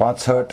65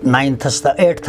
9th 8th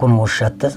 1957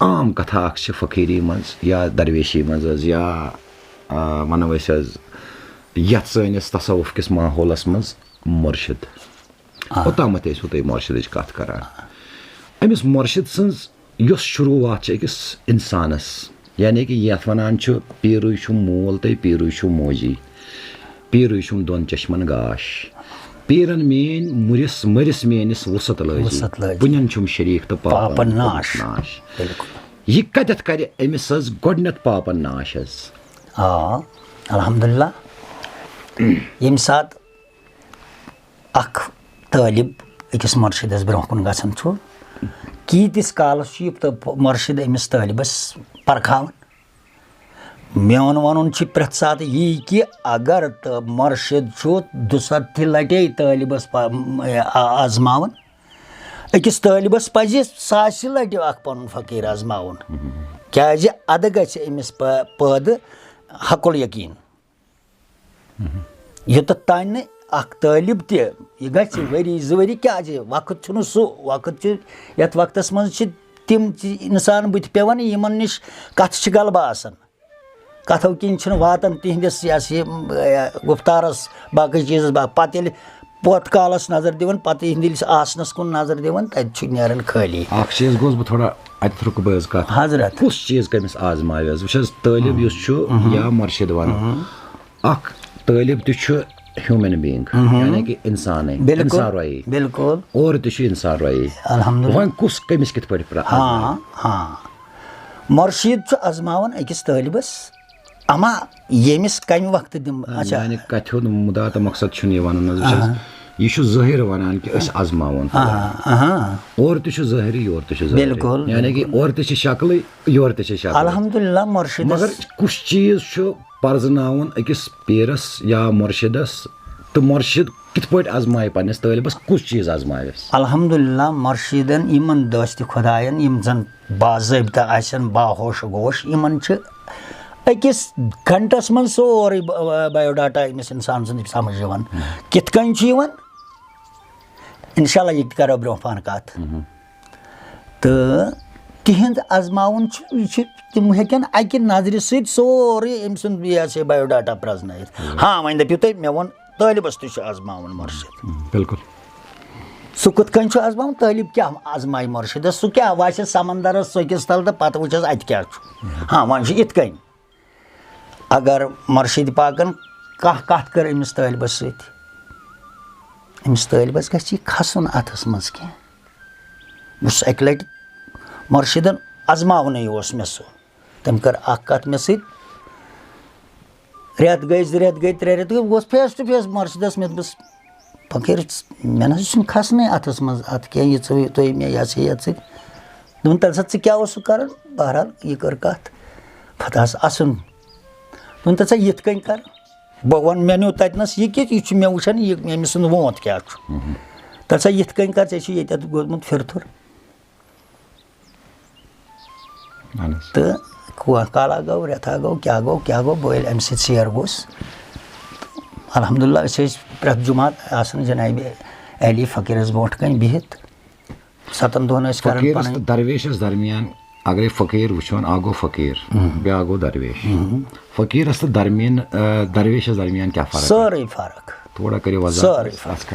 عام کتھا اکھ چھِ فقیٖری منٛز یا درویشی منٛز حظ یا وَنو أسۍ حظ یَتھ سٲنِس تصوُف کِس ماحولَس منٛز مُرشِد اوٚتامَتھ ٲسوٕ تُہۍ مُرشِدٕچ کَتھ کَران أمِس مُرشِد سٕنٛز یۄس شروٗعات چھِ أکِس اِنسانَس یعنی کہِ یَتھ وَنان چھُ پیٖرٕے چھُم مول تہٕ پیٖرٕے چھُم موجی پیٖرٕے چھُم دۄن چشمَن گاش پیٖرَن میٛٲنۍ مٔرِس میٛٲنِس وُسَت لٲجی پُنٮ۪ن چھُم شریٖک تہٕ پاپَن ناش یہِ کَتٮ۪تھ کَرِ أمِس حظ گۄڈٕنٮ۪تھ پاپَن ناش حظ الحمدُاللہ ییٚمہِ ساتہٕ اَکھ طٲلِب أکِس مُرشِدَس برونٛہہ کُن گژھان چھُ کیٖتِس کالَس چھُ یہِ مُرشِد أمِس طٲلِبَس پَرکھاوان میون وَنُن چھُ پرٛٮ۪تھ ساتہٕ یی کہِ اگر مُرشِد چھُ دُسَتھِ لَٹے طٲلِبَس آزماوان أکِس طٲلِبَس پَزِ ساسہِ لَٹہِ اَکھ پَنُن فقیٖر آزماوُن کیٛازِ اَدٕ گژھِ أمِس پٲدٕ حقُل یقیٖن یوٚتَتھ تانۍ نہٕ اَکھ طٲلِب تہِ یہِ گژھِ ؤری 2 ؤری کیٛازِ وقت چھُنہٕ سُہ وقت چھُ یَتھ وقتَس منٛز چھِ تِم اِنسان بٕتھِ پٮ۪وان یِمَن نِش کَتھٕ چھِ غلبہٕ آسان کَتھو کِنۍ چھِنہٕ واتان تِہنٛدِس یہِ ہسا یہِ گُفتارَس باقٕے چیٖزَس پَتہٕ ییٚلہِ پوت کالَس نظر دِوان پَتہٕ یِہنٛدِس آسنَس کُن نظر دِوان تَتہِ چھُ نیران خٲلی اَکھ چیٖز گوٚژھ بہٕ تھوڑا اَتہِ رُکہٕ بہٕ حظ کَتھ حضرت کُس چیٖز کٔمِس آزماوِ حظ وٕچھ حظ طٲلِب یُس چھُ یا مُرشِد وَنو اَکھ طٲلِب تہِ چھُ ہیوٗمَن بیٖنٛگ یعنی کہِ اِنسانٕے اِنسان رویی بِلکُل اورٕ تہِ چھُ اِنسان رویی وۄنۍ کُس کٔمِس کِتھ پٲٹھۍ مُرشِد چھُ آزماوان أکِس طٲلِبَس اَما ییٚمِس کَمہِ وقتہٕ دِمہٕ یعنی کَتھِ ہُنٛد مُدا تہٕ مقصد چھُنہٕ یہِ وَنُن حظ وٕچھ حظ یہِ چھُ ظٲہِر وَنان کہِ أسۍ آزماوُن اورٕ تہِ چھُ ظٲہِری یورٕ تہِ چھُ ظٲہِری یعنی کہِ اورٕ تہِ چھِ شکلٕے یورٕ تہِ چھِ شکل الحمدُاللہ مُرشِد مگر کُس چیٖز چھُ پرزناوُن أکِس پیٖرَس یا مُرشِدَس تہٕ مُرشِد کِتھ پٲٹھۍ آزمایہِ پنٛنِس طٲلِبَس کُس چیٖز آزماوٮ۪س الحمدُاللہ مُرشِدَن یِمَن دٲستہِ خۄدایَن یِم زَن باضٲبطہٕ آسن باہوش گوش یِمَن چھِ أکِس گھنٹَس منٛز سورُے بَیوڈاٹا أمِس اِنسان سُنٛد سَمٕجھ یِوان کِتھ کٔنۍ چھُ یِوان اِنشاء اللہ یہِ تہِ کَرو برونٛہہ پَہَن کَتھ تہٕ تِہِنٛد آزماوُن چھُ یہِ چھُ تِم ہیٚکن اَکہِ نظرِ سۭتۍ سورُے أمۍ سُنٛد یہِ ہسا بَیوڈاٹا پرٛزنٲیِتھ وۄنۍ دٔپِو تُہۍ مےٚ ووٚن طٲلِبَس تہِ چھُ آزماوُن مُرشِد بِلکُل سُہ کِتھ کٔنۍ چھُ آزماوُن طٲلِب کیٛاہ آزمایہِ مُرشِدَس سُہ کیٛاہ واسہِ سَمنٛدَرَس ژٔکِس تَل تہٕ پَتہٕ وٕچھَس اَتہِ کیٛاہ چھُ وۄنۍ چھُ یِتھ کٔنۍ اگر مُرشِد پاکَن کانٛہہ کَتھ کٔر أمِس طٲلِبَس سۭتۍ أمِس طٲلِبَس گژھِ یہِ کھسُن اَتھَس منٛز کینٛہہ بہٕ چھُس اَکہِ لَٹہِ مُرشِدَن آزماونٕے اوس مےٚ سُہ تٔمۍ کٔر اَکھ کَتھ مےٚ سۭتۍ رٮ۪تھ گٔے 2 رٮ۪تھ گٔے 3 رٮ۪تھ گٔے بہٕ گوس فیس ٹُو فیس مُرشِدَس مےٚ دوٚپُس فقیٖر مےٚ نہ حظ چھُنہٕ کھسنٕے اَتھَس منٛز اَتھ کینٛہہ یہِ ژٕ تُہۍ مےٚ یہِ ہسا یَتھ سۭتۍ دوٚپُن تَمہِ ساتہٕ ژٕ کیٛاہ اوسُکھ کَران بہرحال یہِ کٔر کَتھ پَتہٕ آس اَسُن دوٚپُن تَتھ سا یِتھ کٔنۍ کَر بہٕ وَنہٕ مےٚ نیوٗ تَتِنَس یہِ کہِ یہِ چھُ مےٚ وٕچھان یہِ أمۍ سُنٛد وونٛتھ کیٛاہ چھُ تَتھ سا یِتھ کٔنۍ کَر ژےٚ چھُ ییٚتٮ۪تھ گوٚمُت پھِرتھُر تہٕ کالا گوٚو رٮ۪تھا گوٚو کیٛاہ گوٚو بہٕ ییٚلہِ اَمہِ سۭتۍ سیر گوٚس الحمدُاللہ أسۍ ٲسۍ پرٛٮ۪تھ جُمعہ آسان جِنابِ علی فقیٖرَس برونٛٹھ کَنۍ بِہِتھ 7 دۄہَن ٲسۍ کَران درویشَس درمیان اگرے فقیٖر وٕچھون اَکھ گوٚو فقیٖر بیٛاکھ گوٚو درویش فقیٖرَس تہٕ درویشَس درمیان کیٛاہ فرق سٲرٕے فرق تھوڑا کٔرِو وضاحت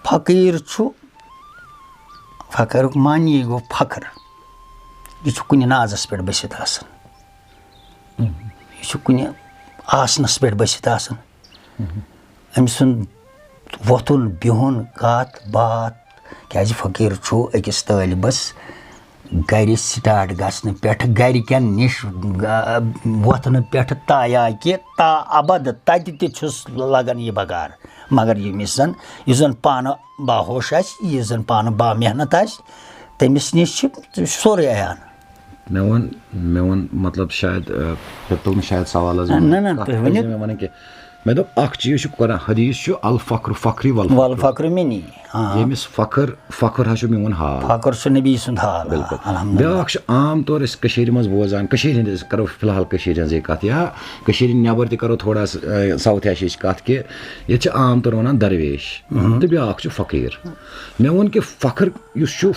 فقیٖر چھُ فقیٖرُک معنی گوٚو فخر یہِ چھُ کُنہِ نازَس پٮ۪ٹھ بٔسِتھ آسان یہِ چھُ کُنہِ آسنَس پٮ۪ٹھ بٔسِتھ آسان أمۍ سُنٛد وۄتھُن بِہُن کَتھ باتھ کیٛازِ فقیٖر چھُ أکِس طٲلِبَس گَرِ سِٹاٹ گژھنہٕ پٮ۪ٹھٕ گَرِکٮ۪ن نِش وۄتھنہٕ پٮ۪ٹھٕ تایا کہِ تا اَبد تَتہِ تہِ چھُس لَگان یہِ بَکار مگر یُس زَن پانہٕ باہوش آسہِ یُس زَن پانہٕ با محنت آسہِ تٔمِس نِش چھِ سورُے عیان مےٚ ووٚن مطلب شاید تُل نہٕ شاید سوال حظ نہ تُہۍ ؤنِو مےٚ وَنان کہِ مےٚ دوٚپ اکھ چیٖز چھُ قرآن حدیٖث چھُ الفقر فخری والفقر منی ییٚمِس فخر حظ چھُ میون حال فخر چھُ نبی سُنٛد حال بیٛاکھ چھُ عام طور أسۍ کٔشیٖرِ منٛز بوزان کٔشیٖرِ ہِنٛدۍ أسۍ کَرو فِلحال کٔشیٖرِ ہِنٛزٕے کَتھ یا کٔشیٖرِ نٮ۪بر تہِ کَرو تھوڑا ساوُتھ ایشیاہٕچ کَتھ کہِ ییٚتہِ چھِ عام طور وَنان درویش تہٕ بیٛاکھ چھُ فقیٖر مےٚ ووٚن کہِ فخر یُس چھُ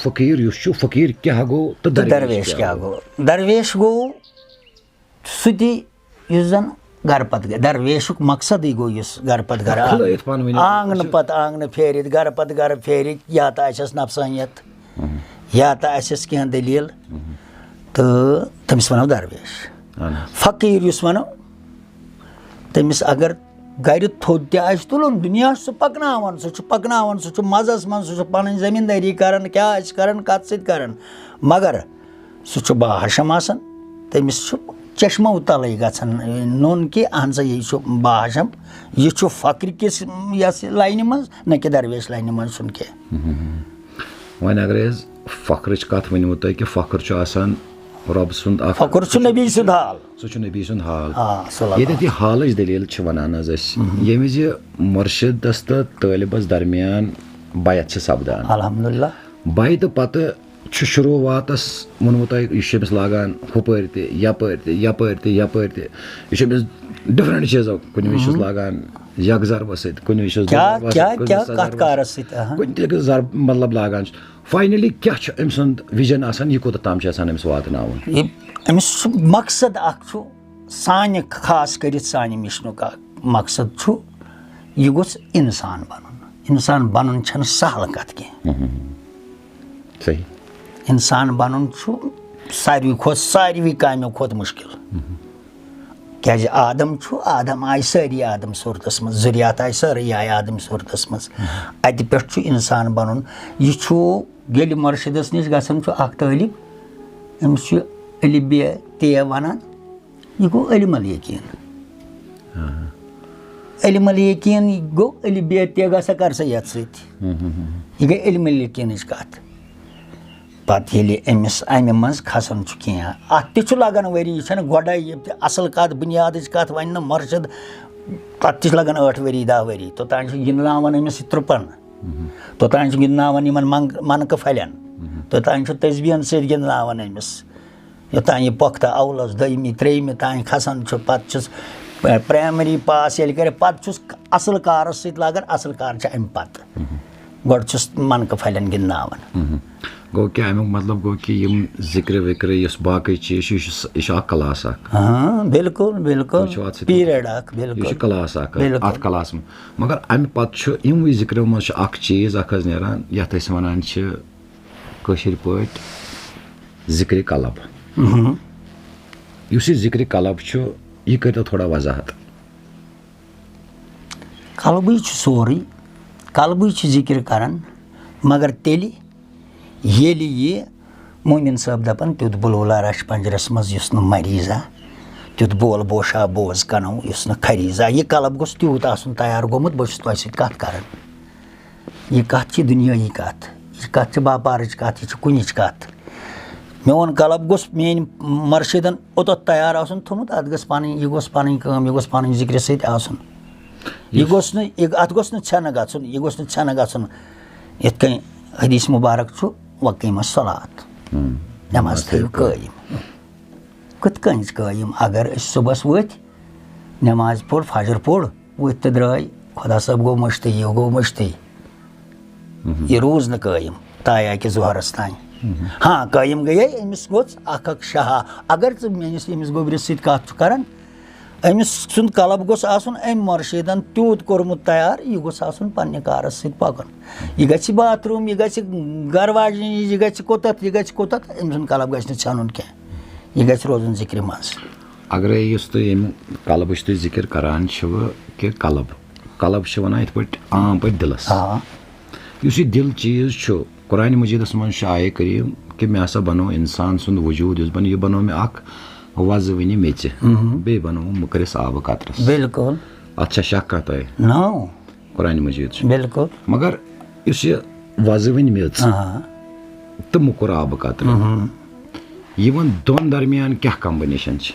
فقیٖر کیٛاہ گوٚو تہٕ درویش کیٛاہ گوٚو درویش گوٚو سُہ تہِ یُس زَن گرٕ پتہٕ گرٕ درویشُک مقصدٕے گوٚو یُس گرٕ پتہٕ گرٕ آنٛگنہٕ پتہٕ آنٛگنہٕ پھیرِتھ گرٕ پتہٕ گرٕ پھیرِتھ یا تہٕ آسٮ۪س نفسٲنیت یا تہٕ آسٮ۪س کینٛہہ دٔلیٖل تہٕ تٔمِس وَنو درویش فقیٖر یُس وَنو تٔمِس اگر گرِ تھوٚد تہِ آسہِ تُلُن دُنیا چھُ سُہ پَکناوان سُہ چھُ مَزَس منٛز سُہ چھُ پَنٕنۍ زٔمیٖندٲری کَران کیٛاہ آسہِ کَران کَتھ سۭتۍ کَران مگر سُہ چھُ باہشم آسان تٔمِس چھُ چشمو تَلٕے گژھان نوٚن کہِ اہن سا یہِ چھُ باہشم یہِ چھُ فقرِ کِس یَس لاینہِ منٛز نہ کہِ درویش لاینہِ منٛز چھُنہٕ کینٛہہ وۄنۍ اگرے حظ فخرٕچ کَتھ ؤنِو تۄہہِ کہِ فخر چھُ آسان رۄب سُنٛد اکھ فخر چھُ نبی سُنٛد حال سُہ چھُ نبی سُنٛد حال ییٚتٮ۪تھ یہِ حالٕچ دٔلیٖل چھِ وَنان حظ أسۍ ییٚمہِ وِزِ مُرشِدس تہٕ طٲلِبس درمیان بیعت چھِ سپدان الحمدُاللہ بیعتہٕ پتہٕ چھُ شروٗعاتس ووٚنوُ تۄہہِ یہِ چھُ أمِس لاگان ہُپٲرۍ تہِ یپٲرۍ تہِ یپٲرۍ تہِ یپٲرۍ تہِ یہِ چھُ أمِس ڈِفرنٹ چیٖزو کُنہِ وِزِ چھُس لاگان یکزربہٕ سۭتۍ کُنہِ وِزِ چھُس کُنہِ تہِ زرب مطلب لاگان چھُ فاینلی کیٛاہ چھُ أمۍ سُنٛد وِجن آسان یہِ کوٚتَتھ تام چھُ آسان أمِس واتناوُن أمِس چھُ مقصد اکھ چھُ سانہِ خاص کٔرِتھ سانہِ مِشنُک اکھ مقصد چھُ یہِ گوٚژھ اِنسان بنُن چھنہٕ سہل کتھ کینٛہہ صحیح اِنسان بنُن چھُ ساروی کامیو کھۄتہٕ مُشکِل کیٛازِ آدم آیہِ سٲری آدم صوٗرتس منٛز ذُریات آیہِ سٲرٕے آیہِ آدم صوٗرتس منٛز اتہِ پٮ۪ٹھ چھُ اِنسان بنُن یہِ چھُ ییٚلہِ مُرشِدس نِش گژھان چھُ اکھ طٲلب أمِس چھُ الف ب ت ونان یہِ گوٚو علم الیقیٖن علم الیقیٖن گوٚو الف ب ت گژھا کر سا یتھ سۭتۍ یہِ گٔے علم الیقیٖنٕچ کتھ پتہٕ ییٚلہِ أمِس امہِ منٛز کھسان چھُ کینٛہہ اتھ تہِ چھُ لگان ؤری یہِ چھنہٕ گۄڈے یہِ تہِ اصل کتھ بُنیادٕچ کتھ ونہِ نہٕ مُرشِد تتھ تہِ چھِ لگان 8 ؤری 10 ؤری توٚتانۍ چھُ گِنٛدناوان أمِس یہِ ترُپن توٚتانۍ چھُ گِنٛدناوان یِمن منقہٕ پھلٮ۪ن توٚتانۍ چھُ تسبیٖہن سۭتۍ گِنٛدناوان أمِس یوٚتانۍ یہِ پۄختہٕ اولس 2مہِ 3مہِ تانۍ کھسان چھُ پتہٕ چھُس پرایمری پاس ییٚلہِ کرِ پتہٕ چھُس اصل کارس سۭتۍ لاگان اصل کار چھِ امہِ پتہٕ گۄڈٕ چھُس منقہٕ پھلٮ۪ن گِنٛدناوان گوٚو کہِ امیُک مطلب گوٚو کہِ یِم ذِکرِ وِکرِ یُس باقٕے چیٖز چھُ یہِ چھُ اکھ کلاس اکھ بِلکُل پیٖریڈ اکھ یہِ چھُ کلاس اکھ اتھ کلاس منٛز مگر امہِ پتہٕ چھُ یِموٕے ذِکرو منٛز چھُ اکھ چیٖز اکھ حظ نیران یتھ أسۍ ونان چھِ کٲشِر پٲٹھۍ ذِکرِ قلب یُس یہِ ذِکرِ قلب چھُ یہِ کٔرۍتو تھوڑا وضاحت قلبٕے چھُ سورُے قلبٕے چھُ ذِکر کران مگر تیٚلہِ ییٚلہِ یہِ موٗمِن صٲب دپان تیُتھ بُلبُلا رچھِ پنجرس منٛز یُس نہٕ مریٖزا تیُتھ بول بوشا بوز کنو یُس نہٕ خریٖزا یہِ قلب گوٚژھ تیوٗت آسُن تیار گوٚمُت بہٕ چھُس تۄہہِ سۭتۍ کتھ کران یہِ کتھ چھِ دُنیٲیی کتھ یہِ کتھ چھِ باپارٕچ کتھ یہِ چھِ کُنِچ کتھ میون قلب گوٚژھ میٲنۍ مُرشِدن اوٚتتھ تیار آسُن تھوٚمُت اتھ گٔژھ پنٕنۍ یہِ گوٚژھ پنٕنۍ کٲم یہِ گوٚژھ پنٕنۍ ذِکرِ سۭتۍ آسُن یہِ گوٚژھ نہٕ اتھ گوٚژھ نہٕ ژھٮ۪نہٕ گژھُن یہِ گوٚژھ نہٕ ژھٮ۪نہٕ گژھُن یِتھ کٔنۍ حدیٖث مُبارک چھُ وقیٖم الصلات نٮ۪ماز تھٲیِو قٲیِم کِتھ کٔنۍ قٲیِم اگر أسۍ صُبحس ؤتھۍ نٮ۪ماز پوٚر فجر پوٚر ؤتھۍ تہٕ درٛاے خۄدا صٲب گوٚو مٔشتٕے یہِ گوٚو مٔشتٕے یہِ روٗز نہٕ قٲیِم تایا کہِ ظُہرس تانۍ قٲیِم گٔیے أمِس گوٚژھ اکھ شاہا اگر ژٕ میٲنِس ییٚمِس گوٚبرِس سۭتۍ کتھ چھُ کران أمِس سُنٛد قلب گوٚژھ آسُن أمۍ مُرشِدن تیوٗت کوٚرمُت تیار یہِ گوٚژھ آسُن پننہِ کارس سۭتۍ پکُن یہِ گژھِ باتھروٗم یہِ گژھِ گرٕ واجنہِ نِش یہِ گژھِ کوٚتتھ أمۍ سُنٛد قلب گژھِ نہٕ ژھٮ۪نُن کینٛہہ یہِ گژھِ روزُن ذِکرِ منٛز اگرے یُس تُہۍ ییٚمہِ قلبٕچ تُہۍ ذِکِر کران چھِوٕ کہِ قلب چھِ ونان یِتھ پٲٹھۍ عام پٲٹھۍ دِلس یُس یہِ دِل چیٖز چھُ قرآنِ مجیٖدس منٛز چھُ آیے کریٖم کہِ مےٚ ہسا بنوو انسان سُنٛد وجوٗد یُس بنوو یہِ بنوو مےٚ اکھ وۄزٕ وٕنہِ میٚژِ بیٚیہِ بنووُم مٔکرِس آبہٕ قطرس بِلکُل اتھ چھا شک کانٛہہ تۄہہِ قرآنِ مجیٖد چھُ بِلکُل مگر یُس یہِ وۄزٕ وٕنہِ میٚژ تہٕ موٚکُر آبہٕ قطرٕ یِمن دۄن درمیان کیٛاہ کمبِنیشن چھِ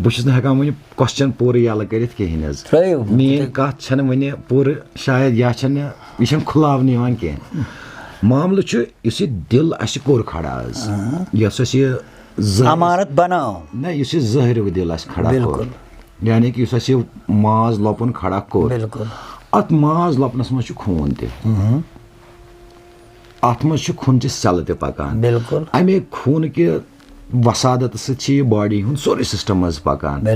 بہٕ چھُس نہٕ ہٮ۪کان وٕنہِ کوسچن پوٗرٕ یَلہٕ کٔرِتھ کِہیٖنۍ حظ میٲنۍ کَتھ چھَنہٕ وٕنہِ پوٗرٕ شاید یا چھَنہٕ یہِ چھَنہٕ کھُلاونہٕ یِوان کینٛہہ معاملہٕ چھُ یُس یہِ دِل اَسہِ کوٚر کھڑا حظ یۄس اَسہِ یہِ امانت بناو نہ یُس یہِ ظٲہِرُک دِل اَسہِ کھڑا کوٚر یعنی کہِ یُس اَسہِ یہِ ماز لۄپُن کھڑا کوٚر اَتھ ماز لۄپنَس منٛز چھُ خوٗن تہِ اَتھ منٛز چھُ خوٗنچہِ سیٚلہٕ تہِ پَکان اَمے خوٗنہٕ وسادت سۭتۍ چھِ یہِ باڈی ہُنٛد سورُے سِسٹَم حظ پَکان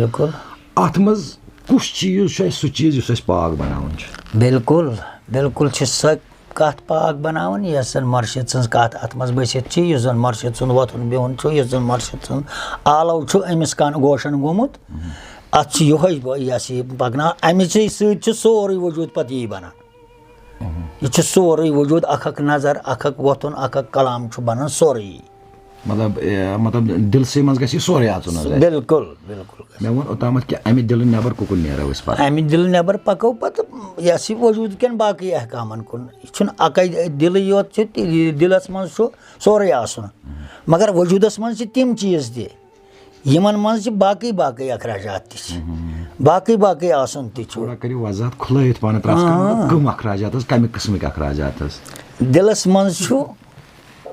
اَتھ منٛز کُس چیٖز چھُ اَسہِ سُہ چیٖز یُس اَسہِ پاک بَناوُن چھُ بالکل چھِ سۄ کَتھ پاک بَناوٕنۍ یۄس زَن مُرشِد سٕنٛز کَتھ اَتھ منٛز بٔسِتھ چھِ یُس زَن مُرشِد سُنٛد وۄتھُن بِہُن چھُ یُس زَن مُرشِد سُنٛد آلو چھُ أمِس کَن گوشَن گوٚمُت اَتھ چھُ یِہوٚے یۄس یہِ پَکناوان اَمِچی سۭتۍ چھُ سورُے وجوٗد پَتہٕ یی بَنان یہِ چھُ سورُے وجوٗد اَکھ اَکھ نظر اَکھ اَکھ وۄتھُن اَکھ اَکھ کلام چھُ بَنان سورُے مطلب دِلسٕے منٛز گژھِ یہِ سورُے اژُن حظ بالکل مےٚ ووٚن اوٚتامَتھ کہِ اَمہِ دِلہٕ نٮ۪بر کُکُن نیرو أسۍ پَتہٕ اَمہِ دِلہٕ نٮ۪بر پَکو پَتہٕ یۄس یہِ وجوٗد کٮ۪ن باقٕے احکامَن کُن یہِ چھُنہٕ اَکٕے دِلٕے یوت چھُ دِلَس منٛز چھُ سورُے آسُن مگر وجوٗدَس منٛز چھِ تِم چیٖز تہِ یِمن منٛز چھِ باقٕے اخراجات تہِ چھِ باقٕے آسُن تہِ چھُ کٔرِو وضاحت کھُلٲیِتھ پانہٕ کٕم اخراجات حظ کَمہِ قٕسمٕکۍ اخراجات حظ دِلَس منٛز چھُ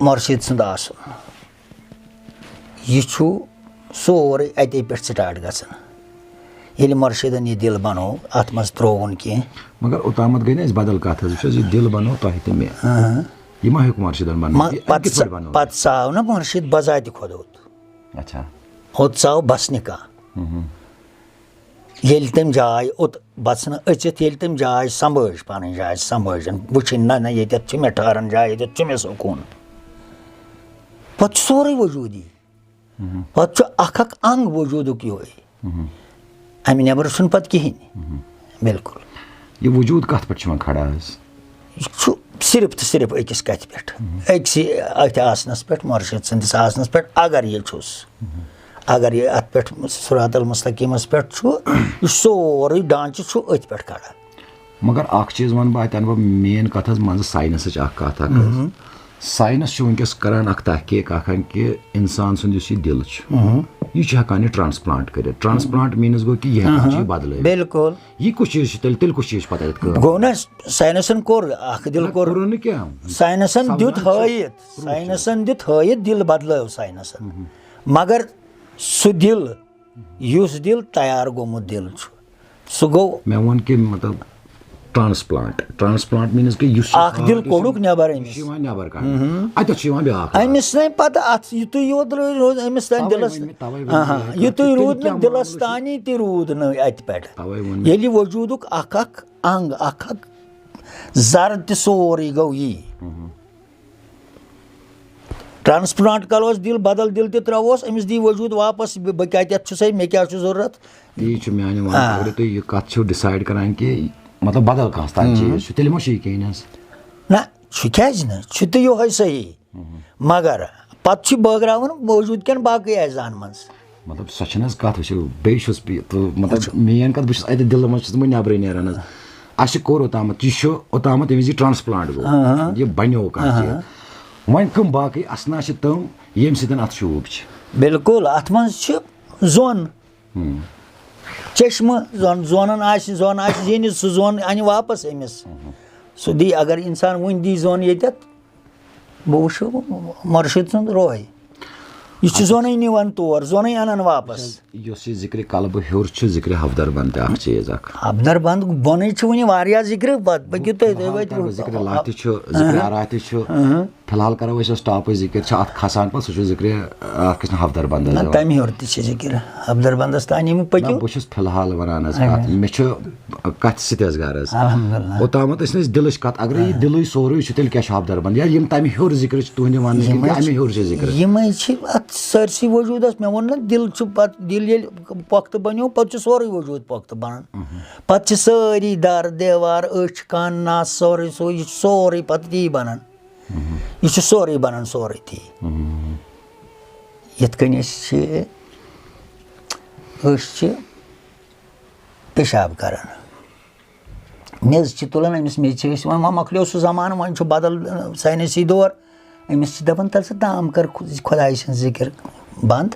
مُرشِد سُنٛد آسُن یہِ چھُ سورُے اَتے پٮ۪ٹھ سِٹاٹ گژھان ییٚلہِ مُرشِدَن یہِ دِل بَنوو اَتھ منٛز ترٛووُن کینٛہہ مگر اوٚتامَتھ گٔے نہ اَسہِ بدل کَتھ حظ وٕچھ حظ یہِ دِل بَنوو تۄہہِ تہٕ مےٚ یہِ ما ہیوٚک مُرشِدَن بَنٲوِتھ پَتہٕ ژاو نہ مُرشِد بذاتِ خۄد اچھا اوٚت ژاو بَسنہِ کانٛہہ ییٚلہِ تٔمۍ جاے اوٚت بَسنہٕ أژِتھ ییٚلہِ تٔمۍ جاے سَمبٲج پَنٕنۍ جاے سَمبٲجِن وٕچھِنۍ نہ ییٚتٮ۪تھ چھِ مےٚ ٹھہران جاے ییٚتٮ۪تھ چھُ مےٚ سکوٗن پَتہٕ چھُ سورُے وجوٗدی پَتہٕ چھُ اَکھ اَکھ اَنٛگ وجوٗدُک یِہوٚے اَمہِ نٮ۪بر چھُنہٕ پَتہٕ کِہیٖنۍ بالکل یہِ وجوٗد کَتھ پٮ۪ٹھ چھُ یِوان کھڑا حظ یہِ چھُ صرف تہٕ صرف أکِس کَتھِ پٮ۪ٹھ أکسٕے اَتھِ آسنَس پٮ۪ٹھ مُرشِد سٕنٛدِس آسنَس پٮ۪ٹھ اگر یہِ چھُس اگر یہِ اَتھ پٮ۪ٹھ صراط المستقیٖمَس پٮ۪ٹھ چھُ یہِ سورُے ڈانٛچہٕ چھُ أتھۍ پٮ۪ٹھ کھڑا مگر اَکھ چیٖز وَنہٕ بہٕ اَتہِ اَنہٕ بہٕ مین کَتھ حظ منٛزٕ ساینَسٕچ اَکھ کَتھ اَکھ حظ ساینَس چھُ وٕنکٮ۪س کَران اَکھ تحقیٖق اَکھ کہِ اِنسان سُنٛد یُس یہِ دِل چھُ یہِ چھُ ہٮ۪کان یہِ ٹرٛانسپلانٹ کٔرِتھ ٹرٛانسپلانٹ میٖنٕز گوٚو کہِ یہِ ہٮ۪کان چھُ یہِ بَدلٲیِتھ بالکل یہِ کُس چیٖز چھُ تیٚلہِ کُس چیٖز چھُ پَتہٕ اَتٮ۪تھ کٲم گوٚو نہ ساینَسَن کوٚر اکھ دِل کوٚر نہٕ کینٛہہ ساینَسَن دیُت ہٲیِتھ دِل بَدلٲو ساینَسَن مگر سُہ دِل یُس دِل تیار گوٚمُت دِل چھُ سُہ گوٚو مےٚ ووٚن کہِ مطلب ٹرٛانسپلانٹ میٖنٕز کہِ یُس اکھ دِل کوٚڑُکھ نٮ۪بر أمِس نٮ۪بر کَڑنہٕ اَتٮ۪تھ چھُ یِوان بیٛاکھ أمِس نَے پَتہٕ اَتھ یِتُے یوت روٗد أمِس تانۍ دِلَس یِتُے روٗد نہٕ دِلَس تانی تہِ روٗد نہٕ اَتہِ پٮ۪ٹھ ییٚلہِ وجوٗدُک اکھ اکھ اَنٛگ اکھ اکھ زَر تہِ سورُے گوٚو یی ٹرٛانسپلانٹ کَروس دِل بدل دِل تہِ ترٛاوہوس أمِس دی وجوٗد واپَس بہٕ کَتٮ۪تھ چھُسَے مےٚ کیٛاہ چھُ ضوٚرَتھ تی چھُ میٛانہِ اگر تُہۍ یہِ کَتھ چھِو ڈِسایڈ کَران کہِ مطلب بدل کانٛہہ تانۍ چیٖز چھُ تیٚلہِ ما چھُ یہِ کِہیٖنۍ حظ نہ چھُ کیٛازِ نہٕ چھُ تہِ یِہوٚے صحیح مگر پَتہٕ چھُ بٲگراوُن وجوٗد کٮ۪ن باقٕے اجزاہَن منٛز مطلب سۄ چھَنہٕ حظ کَتھ وٕچھِو بیٚیہِ چھُس مطلب میٲنۍ کَتھ بہٕ چھُس اَتہِ دِلہٕ منٛز چھُس بہٕ نٮ۪برٕے نیران حظ اَسہِ کوٚر اوٚتامَتھ یہِ چھُ اوٚتامَتھ ییٚمہِ وِزِ یہِ ٹرٛانسپلانٹ گوٚو یہِ بَنیو کانٛہہ چیٖز وۄنۍ کٕم باقٕے اَسنا چھِ تِم ییٚمہِ سۭتۍ اَتھ شوٗب چھِ بالکل اَتھ منٛز چھِ زوٚن چشمہٕ زوٚنَن آسہِ زینہِ سُہ زوٚن اَنہِ واپَس أمِس سُہ دی اگر اِنسان وٕنہِ دی زوٚن ییٚتٮ۪تھ بہٕ وٕچھو مُرشِد سُنٛد روے یہِ چھُ زوٚنٕے نِوان تور زوٚنٕے اَنان واپَس یُس یہِ ذِکرِ کَلبہٕ ہیوٚر چھُ ذِکرِ حفدر بنٛد تہِ اکھ چیٖز اکھ حفدر بنٛد بۄنٕے چھُ وٕنہِ واریاہ ذِکرِ پَتہٕ پٔکِو تُہۍ ذِکرِ لا تہِ چھُ ذِکرِ عرا تہِ چھُ فِلحال کَرو أسۍ یۄس ٹاپٕچ ذِکِر چھِ اَتھ کھسان پَتہٕ سُہ چھُ ذِکرِ اَتھ گژھِ نہٕ حفدر بنٛد حظ تَمہِ ہیوٚر تہِ چھِ ذِکِر حفدر بنٛدَس تانۍ یِم پٔکِو بہٕ چھُس فِلحال وَنان حظ کَتھ مےٚ چھُ کَتھِ سۭتۍ حظ غرض اوٚتامَتھ ٲسۍ نہٕ أسۍ دِلٕچ کَتھ اَگرے یہِ دِلٕے سورُے چھُ تیٚلہِ کیٛاہ چھُ حفدر بنٛد یا یِم تَمہِ ہیوٚر ذِکرِ چھِ تُہنٛدِ وَننہٕ کِنۍ اَمہِ ہیوٚر چھِ ذِکر یِمے چھِ اَتھ سٲرسٕے وجوٗدَس مےٚ ووٚن نہ دِل چھُ پَتہٕ دِل ییٚلہِ پۄختہٕ بَنیو پَتہٕ چھُ سورُے وجوٗد پۄختہٕ بَنان پَتہٕ چھِ سٲری دَر دیوار أچھ کَن نَس سورُے یہِ چھُ سورُے پَتہٕ تی بَنان یہِ چھُ سورُے بَنان سورُے تی یِتھ کٔنۍ أسۍ چھِ پیشاب کَران میٚژ چھِ تُلان أمِس میٚژِ چھِ أسۍ وۄنۍ مۄکلیو سُہ زمانہٕ وۄنۍ چھُ بدل ساینٔسی دور أمِس چھِ دَپان تَلہٕ سا تام کَر خۄداے سٕنٛز ذِکِر بنٛد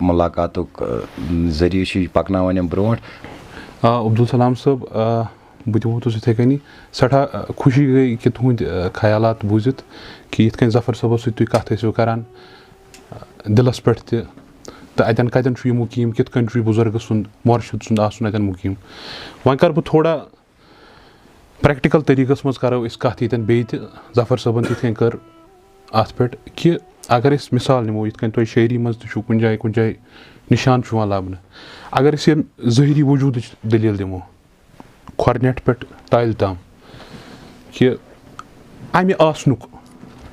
مُلاقاتُک ذٔریعہٕ چھُ یہِ پَکناوان یِم برونٛٹھ. عبدل سلام صٲب بہٕ دِمو تۄہہِ یِتھَے کٔنی سٮ۪ٹھاہ خوشی گٔے کہِ تُہٕنٛدۍ خیالات بوٗزِتھ کہِ یِتھ کٔنۍ ظفر صٲبَس سۭتۍ تُہۍ کَتھ ٲسِو کَران دِلَس پٮ۪ٹھ تہِ تہٕ اَتٮ۪ن کَتٮ۪ن چھُ یہِ مُقیٖم کِتھ کٔنۍ چھُ یہِ بُزرگہٕ سُنٛد مُرشِد سُنٛد آسُن اَتٮ۪ن مُقیٖم. وۄنۍ کَرٕ بہٕ تھوڑا پرٛٮ۪کٹِکَل طٔریٖقَس منٛز کَرو أسۍ کَتھ ییٚتٮ۪ن بیٚیہِ تہِ ظفر صٲبَن تِتھ کٔنۍ کٔر اَتھ پٮ۪ٹھ کہِ اگر أسۍ مِثال نِمو یِتھ کٔنۍ تۄہہِ شٲعری منٛز تہِ چھُو کُنہِ جایہِ نِشان چھُ یِوان لَبنہٕ. اگر أسۍ یِم ظٲہری وجوٗدٕچ دٔلیٖل دِمو کھۄرنٮ۪ٹھ پٮ۪ٹھ تالہِ تام کہِ اَمہِ آسنُک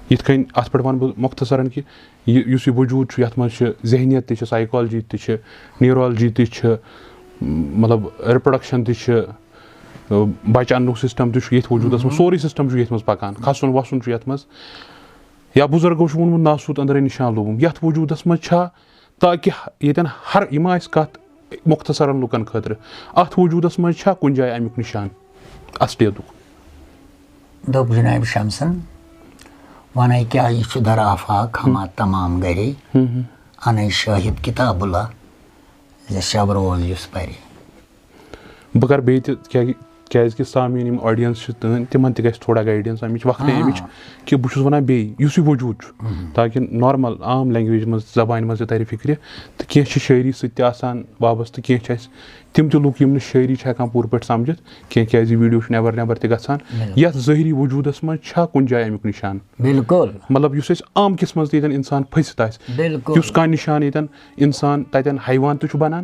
یِتھ کٔنۍ اَتھ پٮ۪ٹھ وَنہٕ بہٕ مۄختصرن کہِ یُس یہِ وجوٗد چھُ یَتھ منٛز چھِ ذہنیت تہِ چھِ سایکالجی تہِ چھِ نیورالجی تہِ چھِ مطلب رِپرٛوڈَکشَن تہِ چھِ بَچہِ اَننُک سِسٹَم تہِ چھُ ییٚتھۍ وجوٗدَس منٛز سورُے سِسٹَم چھُ ییٚتھۍ منٛز پَکان کھسُن وَسُن چھُ یَتھ منٛز یا بُزرگو چھُ ووٚنمُت ناسوٗد أنٛدرَے نِشان لوبُم یَتھ وجوٗدَس منٛز چھا تاکہِ ییٚتٮ۪ن ہر یہِ ما آسہِ کَتھ مۄختصرن لُکَن خٲطرٕ اَتھ وجوٗدَس منٛز چھا کُنہِ جایہِ اَمیُک نِشان اَصلِیتُک. دوٚپ جِنابِ شمسن وَنے کیٛاہ یہِ چھُ در آفاق ہما تمام گرے اَنے شٲہِد کِتاب اللہ زِ شب روز یُس پَرِ. بہٕ کَرٕ بیٚیہِ تہِ کیٛازِکہِ سامیٖن یِم آڈینٕس چھِ تٕہٕنٛدۍ تِمن تہِ گژھِ تھوڑا گایڈٮ۪نٕس اَمِچ وقتہٕ اَمِچ کہِ بہٕ چھُس وَنان بیٚیہِ یُس یہِ وجوٗد چھُ تاکہِ نارمل عام لینٛگویج منٛز زبانہِ منٛز تہِ تَرِ فِکرِ تہٕ کینٛہہ چھِ شٲعری سۭتۍ تہِ آسان وابستہٕ کینٛہہ چھِ اَسہِ تِم تہِ لُکھ یِم نہٕ شٲعری چھِ ہٮ۪کان پوٗرٕ پٲٹھۍ سَمجِتھ کینٛہہ کیٛازِ یہِ ویٖڈیو چھُ نٮ۪بر تہِ گژھان یَتھ ظٲہری وجوٗدَس منٛز چھا کُنہِ جایہِ اَمیُک نِشان بِلکُل مطلب یُس اَسہِ عامکِس منٛز تہِ ییٚتٮ۪ن اِنسان پھٔسِتھ آسہِ یُس کانٛہہ نِشان ییٚتٮ۪ن اِنسان تَتٮ۪ن حیوان تہِ چھُ بَنان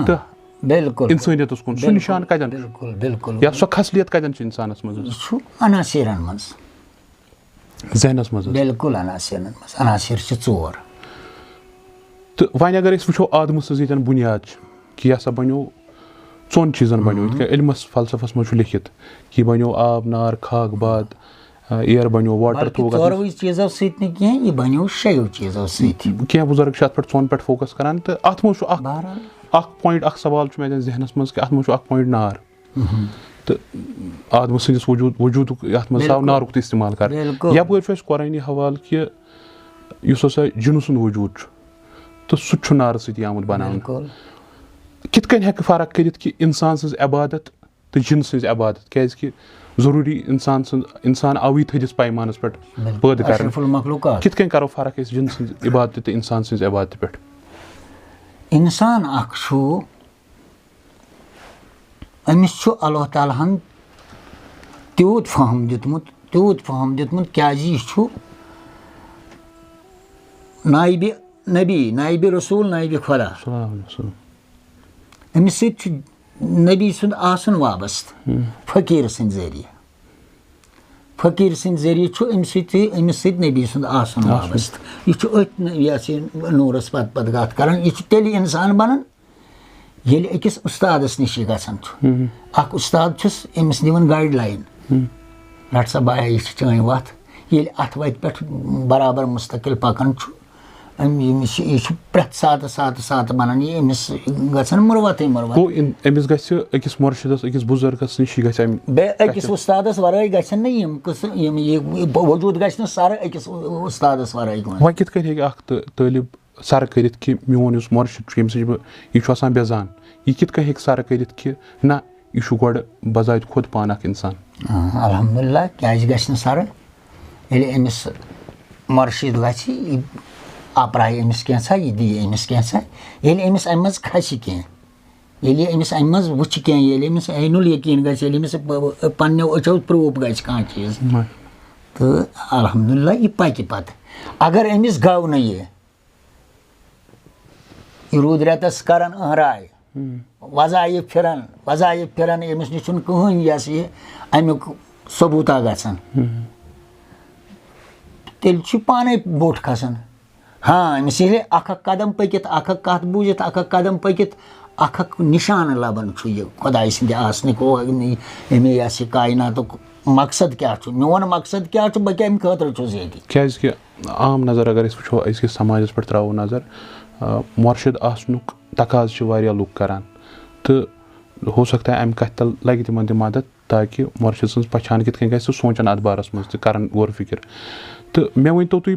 تہٕ بِلکُل اِنسٲنیتَس کُن سُہ نِشان کَتٮ۪ن بِلکُل بِلکُل یا سۄ خصلِیت کَتٮ۪ن چھِ اِنسانَس منٛز یہِ چھُ عناصرن منٛز ذہنَس منٛز بِلکُل عناصرن منٛز عناصر چھِ 4 تہٕ وۄنۍ اگر أسۍ وٕچھو آدمہٕ سٕنٛز ییٚتٮ۪ن بُنیاد چھِ کہِ یہِ ہسا بنیو 4 چیٖزن بنیو یِتھ کٔنۍ علمس فلسفس منٛز چھُ لیکھِتھ کہِ یہِ بنیو آب نار خاک باد اِیر بنیو واٹر تھوٚو 4 چیٖزو سۭتۍ نہٕ کینٛہہ یہِ بنیو 6 چیٖزو سۭتۍ. کینٛہہ بُزرگ چھِ اَتھ پٮ۪ٹھ 4 پٮ۪ٹھ فوکس کران تہٕ اَتھ منٛز چھُ اکھ پویِنٹ اکھ سوال چھُ مےٚ اَتٮ۪ن ذہنس منٛز کہِ اَتھ منٛز چھُ اکھ پویِنٹ نار تہٕ آدمہٕ سٕنٛدِس وجوٗدُک یَتھ منٛز آو نارُک تہِ اِستعمال کرنہٕ یَپٲرۍ چھُ اَسہِ قۄرٲنی حوالہٕ کہِ یُس ہسا جِنہٕ سُنٛد وجوٗد چھُ تہٕ سُہ تہِ چھُ نارٕ سۭتی آمُت بناونہٕ. کِتھ کٔنۍ ہٮ۪کہِ فرق کٔرِتھ کہِ اِنسان سٕنٛز عبادت تہٕ جِن سٕنٛز عبادت کیازِ کہِ ضروٗری اِنسان آوٕے تھٔدِس پیمانس پٮ۪ٹھ پٲدٕ کرنہٕ کِتھ کٔنۍ کرو فرق أسۍ جِن سٕنٛز عبادتہِ تہٕ اِنسان سٕنٛزِ عبادتہِ پٮ۪ٹھ. اِنسان اکھ چھُ أمِس چھُ اللہ تعالیٰ ہن تیوٗت فہم دیُتمُت کیازِ یہِ چھُ نایبہِ نبی نایبہِ رسوٗل نایبہِ خۄدا أمِس سۭتۍ چھُ نبی سُنٛد آسُن وابستہٕ فقیٖر سٕنٛدِ ذٔریعہٕ چھُ أمِس سۭتۍ نبی سُنٛد آسُن وابستہٕ. یہِ چھُ أتھۍ یَتھ نوٗرس پتہٕ کتھ کران یہِ چھُ تیٚلہِ اِنسان بنان ییٚلہِ أکِس اُستادس نِش یہِ گژھان چھُ. اکھ اُستاد چھُس أمِس دِوان گایڈ لاین رٹ سا بایا یہِ چھِ چٲنۍ وتھ ییٚلہِ اتھ وتہِ پٮ۪ٹھ برابر مُستقل پکان چھُ یہِ چھُ پرٛٮ۪تھ ساتہٕ بنان یہِ أمِس گژھان مُروتٕے أمِس گژھِ أکِس مُرشِدس أکِس بُزرگس نِش یہِ گژھِ أکِس اُستادس ورٲے گژھن نہٕ یِم قٕصہٕ یہِ وجوٗد گژھِ نہٕ سرٕ أکِس اُستادس ورٲے. وۄنۍ کِتھ کٔنۍ ہیٚکہِ اکھ طٲلب سرٕ کٔرِتھ کہِ میون یُس مُرشِد چھُ ییٚمہِ سۭتۍ یہِ چھُ آسان بیزان یہِ کِتھ کٔنۍ ہیٚکہِ سرٕ کٔرِتھ کہِ نہ یہِ چھُ گۄڈٕ بذاتہِ خۄد پانہٕ اکھ اِنسان. الحمدُاللہ کیازِ گژھِ نہٕ سرٕ ییٚلہِ أمِس مُرشِد گژھِ یہِ اپرایہِ أمِس کینٛژھا یہِ دِیہِ أمِس کینٛژھا ییٚلہِ أمِس امہِ منٛز کھسہِ کینٛہہ ییٚلہِ یہِ أمِس امہِ منٛز وٕچھِ کینٛہہ ییٚلہِ أمِس عینُل یقیٖن گژھِ ییٚلہِ أمِس پننیو أچھو پرٛوٗف گژھِ کانٛہہ چیٖز تہٕ الحمدُاللہ یہِ پکہِ پتہٕ. اگر أمِس گوٚو نہٕ یہِ روٗد رٮ۪تس کران أنٛہراے وظایف پھِران أمِس نِش چھُنہٕ کٕہٕنۍ یہِ ہسا یہِ امیُک ثبوٗتا گژھان تیٚلہِ چھُ پانے بوٚٹھ کھسان. أمِس ییٚلہِ اکھ قدم پٔکِتھ اکھ کتھ بوٗزِتھ اکھ قدم پٔکِتھ اکھ نِشانہٕ لبان چھُ یہِ خۄداے سٕنٛدِ آسنٕکۍ اَمہِ یہِ کایناتُک مقصد کیاہ چھُ میون مقصد کیاہ چھُ بہٕ کمہِ خٲطرٕ چھُس ییٚتہِ. کیازِ کہِ عام نظر اگر أسۍ وٕچھو أزکِس سماجس پٮ۪ٹھ تراوو نظر مُرشِد آسنُک تقاضہٕ چھِ واریاہ لُکھ کران تہٕ ہو سکتا ہے امہِ کتھِ تل لگہِ تِمن تہِ مدد تاکہِ مُرشِد سٕنٛز پہچان کِتھ کٔنۍ گژھِ سُہ سونٛچن اتھ بارس منٛز تہِ کرن غور فِکر. تہٕ مےٚ ؤنۍتو تُہۍ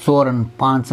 4-5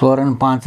4-5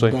2